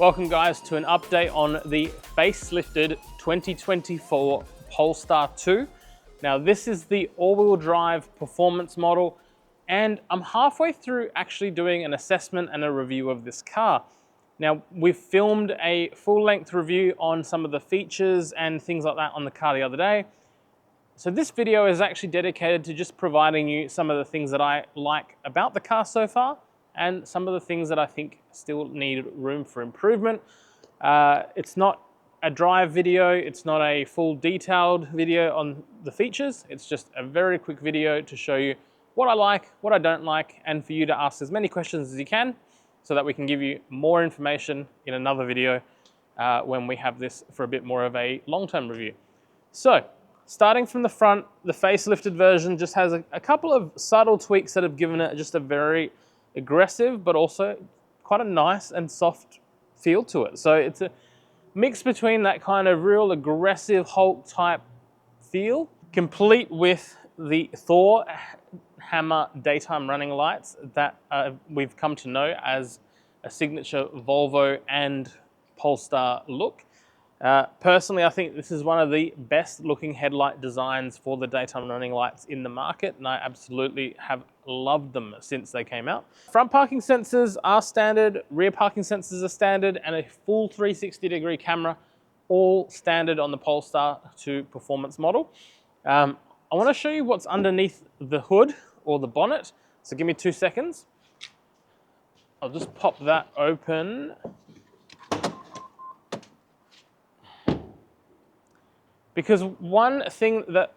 Welcome guys to an update on the facelifted 2024 Polestar 2. Now this is the all-wheel drive performance model, and I'm halfway through actually doing an assessment and a review of this car. Now we've filmed a full-length review on some of the features and things like that on the car the other day. So this video is actually dedicated to just providing you some of the things that I like about the car so far, and some of the things that I think still need room for improvement. It's not a drive video, it's not a full detailed video on the features, it's just a very quick video to show you what I like, what I don't like, and for you to ask as many questions as you can so that we can give you more information in another video when we have this for a bit more of a long-term review. So, starting from the front, the facelifted version just has a couple of subtle tweaks that have given it just a very aggressive, but also quite a nice and soft feel to it. So it's a mix between that kind of real aggressive Hulk type feel, complete with the Thor hammer daytime running lights that we've come to know as a signature Volvo and Polestar look. Personally, I think this is one of the best looking headlight designs for the daytime running lights in the market, and I absolutely have loved them since they came out. Front parking sensors are standard, rear parking sensors are standard, and a full 360-degree camera, all standard on the Polestar 2 performance model. I want to show you what's underneath the hood or the bonnet, so give me 2 seconds. I'll just pop that open. Because one thing that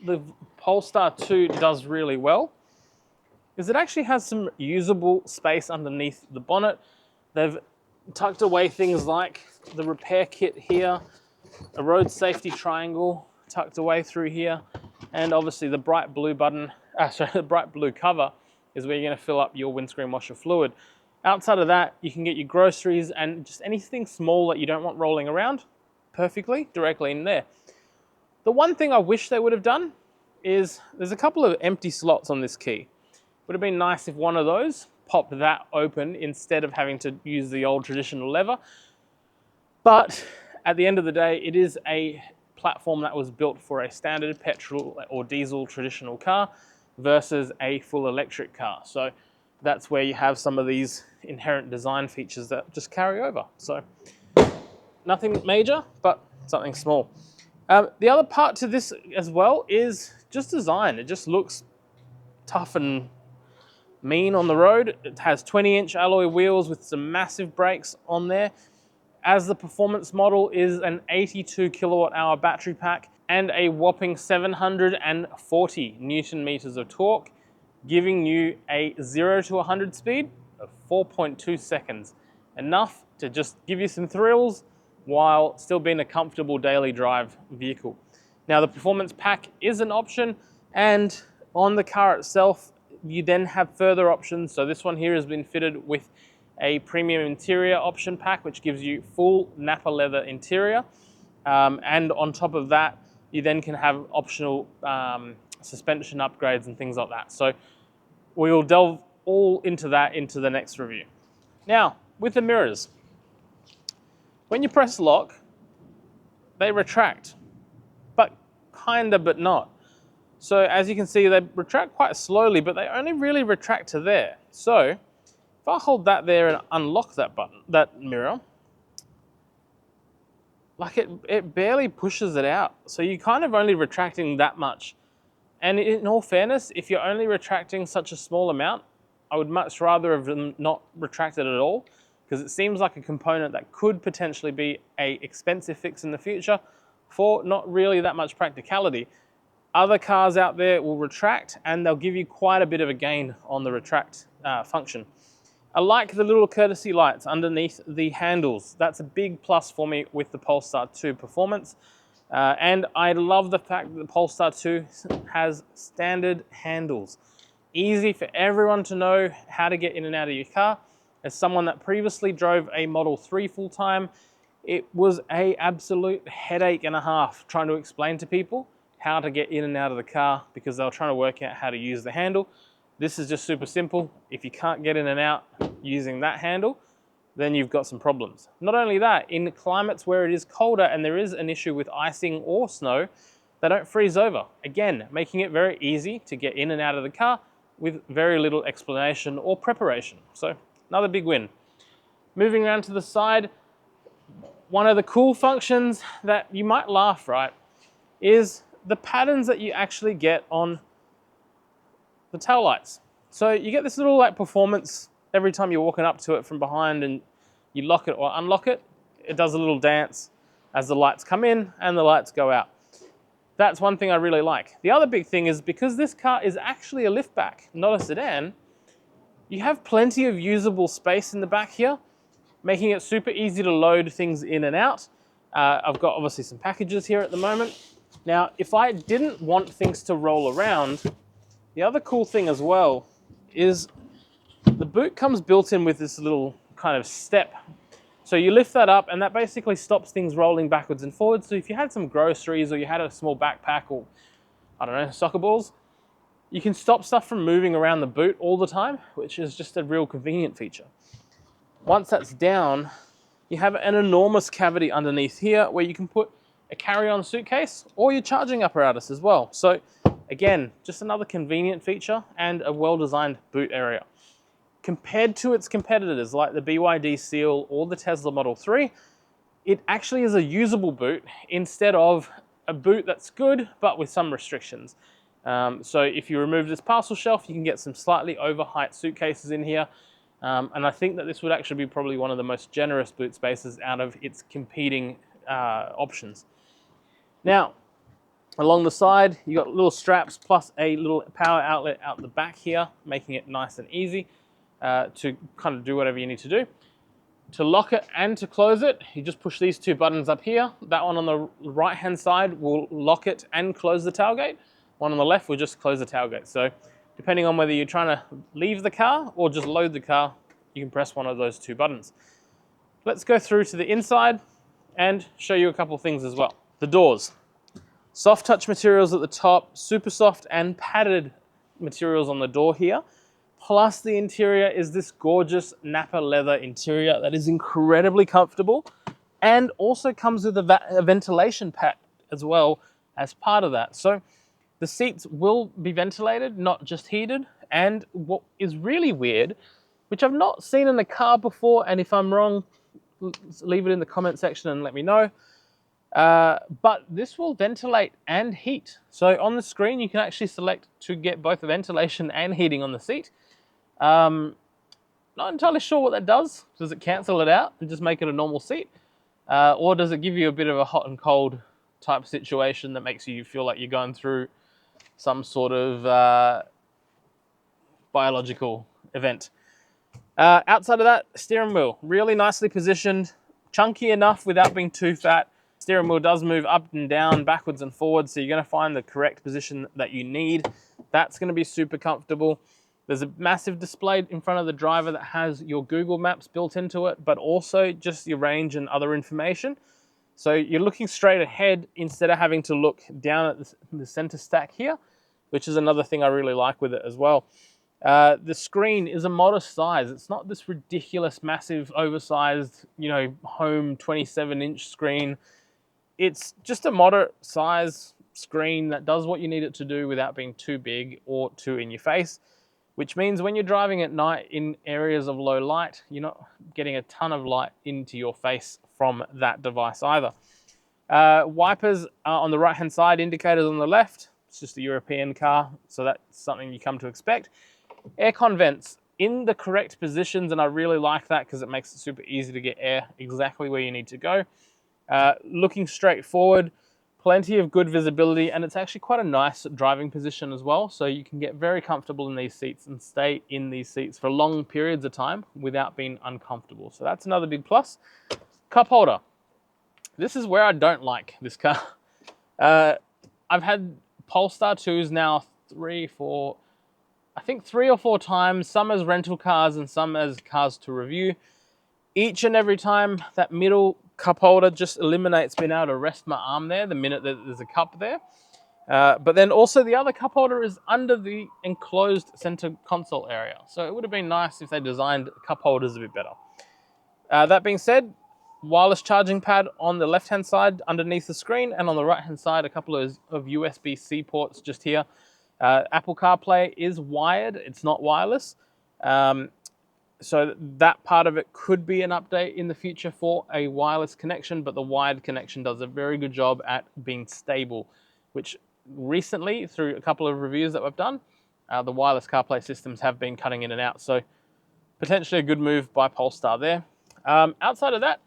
the Polestar 2 does really well is it actually has some usable space underneath the bonnet. They've tucked away things like the repair kit here, a road safety triangle tucked away through here, and obviously the bright blue button, the bright blue cover is where you're going to fill up your windscreen washer fluid. Outside of that, you can get your groceries and just anything small that you don't want rolling around perfectly directly in there. The one thing I wish they would have done is there's a couple of empty slots on this key. Would have been nice if one of those popped that open instead of having to use the old traditional lever. But at the end of the day, it is a platform that was built for a standard petrol or diesel traditional car versus a full electric car. So that's where you have some of these inherent design features that just carry over. So nothing major, but something small. The other part to this as well is just design. It just looks tough and mean on the road. It has 20-inch alloy wheels with some massive brakes on there. As the performance model is an 82 kilowatt hour battery pack and a whopping 740 Newton meters of torque, giving you a 0 to 100 speed of 4.2 seconds. Enough to just give you some thrills while still being a comfortable daily drive vehicle. Now the performance pack is an option, and on the car itself you then have further options. So this one here has been fitted with a premium interior option pack which gives you full Napa leather interior, and on top of that you then can have optional suspension upgrades and things like that. So we will delve all into that into the next review. Now with the mirrors, when you press lock, they retract, but kinda, but not. So as you can see, they retract quite slowly, but they only really retract to there. So if I hold that there and unlock that button, that mirror, like it barely pushes it out. So you're kind of only retracting that much. And in all fairness, if you're only retracting such a small amount, I would much rather have them not retracted at all, because it seems like a component that could potentially be an expensive fix in the future for not really that much practicality. Other cars out there will retract and they'll give you quite a bit of a gain on the retract function. I like the little courtesy lights underneath the handles. That's a big plus for me with the Polestar 2 performance. And I love the fact that the Polestar 2 has standard handles. Easy for everyone to know how to get in and out of your car. As someone that previously drove a Model 3 full-time, it was an absolute headache and a half trying to explain to people how to get in and out of the car because they were trying to work out how to use the handle. This is just super simple. If you can't get in and out using that handle, then you've got some problems. Not only that, in climates where it is colder and there is an issue with icing or snow, they don't freeze over. Again, making it very easy to get in and out of the car with very little explanation or preparation. So another big win. Moving around to the side, one of the cool functions that you might laugh, right, is the patterns that you actually get on the tail lights. So you get this little like performance every time you're walking up to it from behind and you lock it or unlock it. It does a little dance as the lights come in and the lights go out. That's one thing I really like. The other big thing is because this car is actually a liftback, not a sedan, you have plenty of usable space in the back here, making it super easy to load things in and out. I've got obviously some packages here at the moment. Now, if I didn't want things to roll around, the other cool thing as well is the boot comes built in with this little kind of step. So you lift that up and that basically stops things rolling backwards and forwards. So if you had some groceries or you had a small backpack or, I don't know, soccer balls, you can stop stuff from moving around the boot all the time, which is just a real convenient feature. Once that's down, you have an enormous cavity underneath here where you can put a carry-on suitcase or your charging apparatus as well. So again, just another convenient feature and a well-designed boot area. Compared to its competitors like the BYD Seal or the Tesla Model 3, it actually is a usable boot instead of a boot that's good but with some restrictions. So if you remove this parcel shelf, you can get some slightly over-height suitcases in here. And I think that this would actually be probably one of the most generous boot spaces out of its competing options. Now, along the side, you got little straps plus a little power outlet out the back here, making it nice and easy to kind of do whatever you need to do. To lock it and to close it, you just push these two buttons up here. That one on the right-hand side will lock it and close the tailgate. One on the left will just close the tailgate. So depending on whether you're trying to leave the car or just load the car, you can press one of those two buttons. Let's go through to the inside and show you a couple of things as well. The doors. Soft touch materials at the top, super soft and padded materials on the door here. Plus the interior is this gorgeous Napa leather interior that is incredibly comfortable and also comes with a ventilation pad as well as part of that. So the seats will be ventilated, not just heated. And what is really weird, which I've not seen in a car before, and if I'm wrong, leave it in the comment section and let me know. But this will ventilate and heat. So on the screen, you can actually select to get both the ventilation and heating on the seat. Not entirely sure what that does. Does it cancel it out and just make it a normal seat? Or does it give you a bit of a hot and cold type situation that makes you feel like you're going through some sort of biological event? Outside of that, steering wheel, really nicely positioned, chunky enough without being too fat. Steering wheel does move up and down, backwards and forwards, so you're going to find the correct position that you need. That's going to be super comfortable. There's a massive display in front of the driver that has your Google Maps built into it, but also just your range and other information. So you're looking straight ahead instead of having to look down at the center stack here, which is another thing I really like with it as well. The screen is a modest size. It's not this ridiculous, massive, oversized, home 27-inch screen. It's just a moderate size screen that does what you need it to do without being too big or too in your face, which means when you're driving at night in areas of low light, you're not getting a ton of light into your face from that device either. Wipers are on the right-hand side, indicators on the left. It's just a European car, so that's something you come to expect. Aircon vents in the correct positions, and I really like that because it makes it super easy to get air exactly where you need to go. Looking straight forward, plenty of good visibility, and it's actually quite a nice driving position as well, so you can get very comfortable in these seats and stay in these seats for long periods of time without being uncomfortable. So that's another big plus. Cup holder. This is where I don't like this car. I've had Polestar 2s now 3 or 4 times, some as rental cars and some as cars to review. Each and every time that middle cup holder just eliminates being able to rest my arm there the minute that there's a cup there. But then also the other cup holder is under the enclosed center console area. So it would have been nice if they designed cup holders a bit better. That being said, wireless charging pad on the left-hand side underneath the screen, and on the right-hand side, a couple of USB-C ports just here. Apple CarPlay is wired, it's not wireless. So that part of it could be an update in the future for a wireless connection, but the wired connection does a very good job at being stable, which recently, through a couple of reviews that we've done, the wireless CarPlay systems have been cutting in and out. So potentially a good move by Polestar there. Outside of that,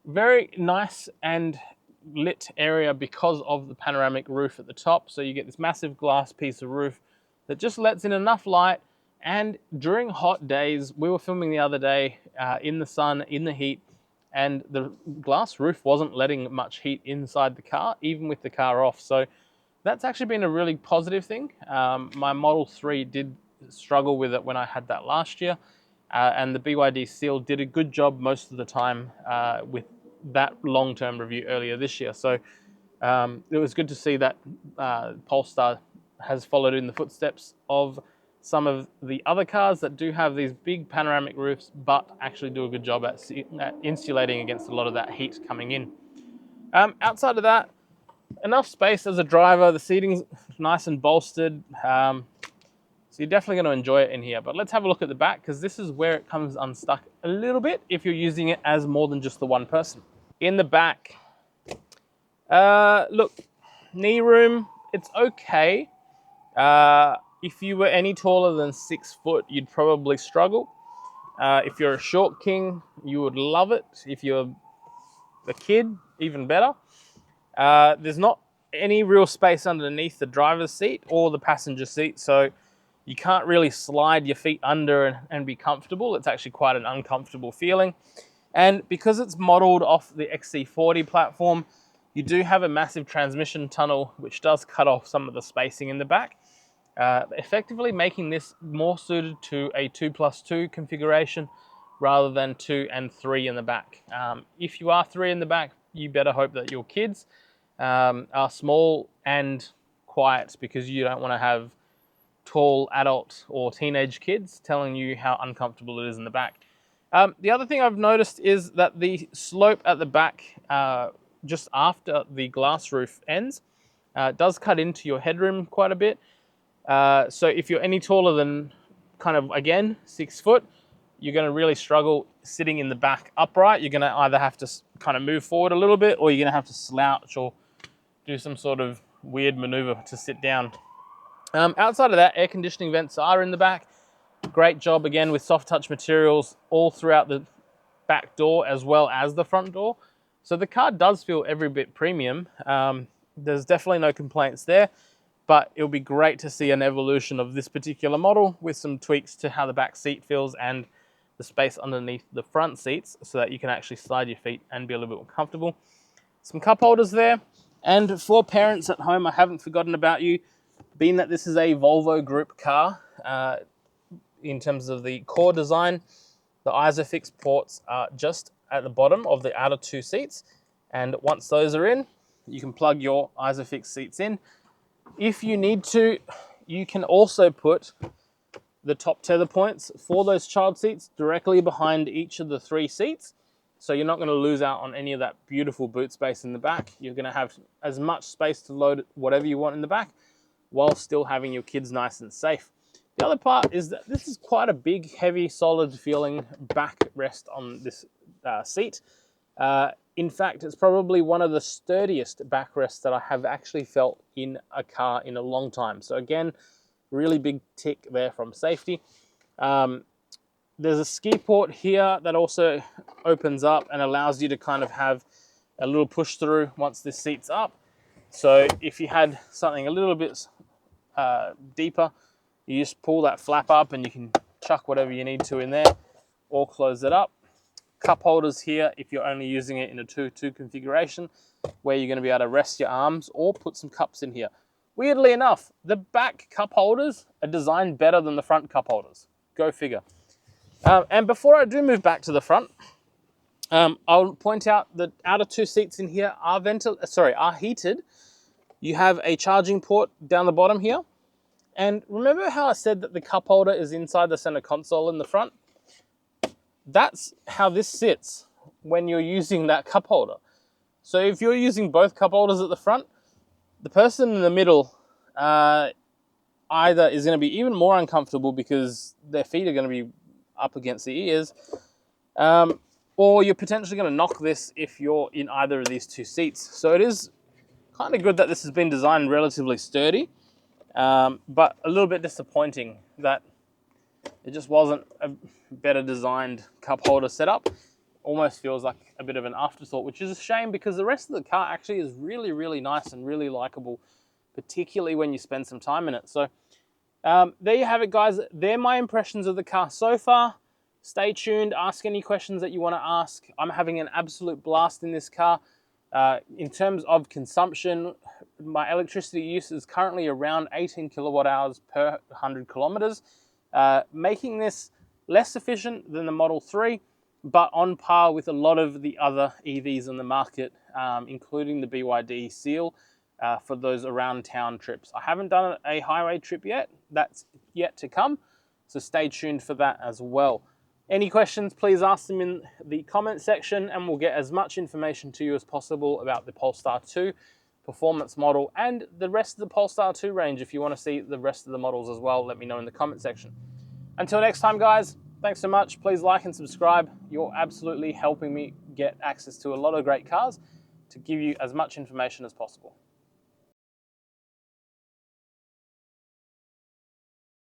very nice and lit area because of the panoramic roof at the top. So you get this massive glass piece of roof that just lets in enough light. And during hot days, we were filming the other day in the sun, in the heat, and the glass roof wasn't letting much heat inside the car, even with the car off. So that's actually been a really positive thing. My Model 3 did struggle with it when I had that last year, and the BYD Seal did a good job most of the time with that long-term review earlier this year. So it was good to see that Polestar has followed in the footsteps of some of the other cars that do have these big panoramic roofs, but actually do a good job at insulating against a lot of that heat coming in. Outside of that, enough space as a driver. The seating's nice and bolstered. So you're definitely going to enjoy it in here. But let's have a look at the back, because this is where it comes unstuck a little bit if you're using it as more than just the one person. In the back, look, knee room, it's okay. If you were any taller than 6 foot, you'd probably struggle. If you're a short king, you would love it. If you're a kid, even better. There's not any real space underneath the driver's seat or the passenger seat, so you can't really slide your feet under and be comfortable. It's actually quite an uncomfortable feeling. And because it's modeled off the XC40 platform, you do have a massive transmission tunnel, which does cut off some of the spacing in the back. Effectively making this more suited to a 2+2 configuration rather than 2 and 3 in the back. If you are 3 in the back, you better hope that your kids are small and quiet, because you don't want to have tall adult or teenage kids telling you how uncomfortable it is in the back. The other thing I've noticed is that the slope at the back, just after the glass roof ends, does cut into your headroom quite a bit. So if you're any taller than kind of, again, 6 foot, you're going to really struggle sitting in the back upright. You're going to either have to kind of move forward a little bit, or you're going to have to slouch or do some sort of weird maneuver to sit down. Outside of that, air conditioning vents are in the back. Great job again with soft touch materials all throughout the back door as well as the front door. So the car does feel every bit premium. There's definitely no complaints there. But it'll be great to see an evolution of this particular model with some tweaks to how the back seat feels and the space underneath the front seats, so that you can actually slide your feet and be a little bit more comfortable. Some cup holders there. And for parents at home, I haven't forgotten about you. Being that this is a Volvo Group car, in terms of the core design, the ISOFIX ports are just at the bottom of the outer 2 seats. And once those are in, you can plug your ISOFIX seats in. If you need to, you can also put the top tether points for those child seats directly behind each of the 3 seats. So you're not going to lose out on any of that beautiful boot space in the back. You're going to have as much space to load whatever you want in the back, while still having your kids nice and safe. The other part is that this is quite a big, heavy, solid feeling backrest on this seat. In fact, it's probably one of the sturdiest backrests that I have actually felt in a car in a long time. So again, really big tick there from safety. There's a ski port here that also opens up and allows you to kind of have a little push through once this seat's up. So if you had something a little bit deeper, you just pull that flap up and you can chuck whatever you need to in there, or close it up. Cup holders here if you're only using it in a 2-2 configuration, where you're going to be able to rest your arms or put some cups in here. Weirdly enough, the back cup holders are designed better than the front cup holders. Go figure. And before I do move back to the front, I'll point out the outer 2 seats in here are heated. You have a charging port down the bottom here. And remember how I said that the cup holder is inside the center console in the front? that's how this sits when you're using that cup holder. So if you're using both cup holders at the front, the person in the middle either is going to be even more uncomfortable because their feet are going to be up against the ears, or you're potentially going to knock this if you're in either of these two seats. So it is kind of good that this has been designed relatively sturdy, but a little bit disappointing that it just wasn't a better designed cup holder setup. Almost feels like a bit of an afterthought, which is a shame because the rest of the car actually is really, really nice and really likable, particularly when you spend some time in it. So there you have it, guys. They're my impressions of the car so far. Stay tuned, ask any questions that you want to ask. I'm having an absolute blast in this car. In terms of consumption, my electricity use is currently around 18 kilowatt hours per 100 kilometers, making this less efficient than the Model 3, but on par with a lot of the other EVs on the market, including the BYD Seal, for those around town trips. I haven't done a highway trip yet. That's yet to come, so stay tuned for that as well. Any questions, please ask them in the comment section and we'll get as much information to you as possible about the Polestar 2 performance model and the rest of the Polestar 2 range. If you want to see the rest of the models as well, let me know in the comment section. Until next time, guys, thanks so much. Please like and subscribe. You're absolutely helping me get access to a lot of great cars to give you as much information as possible.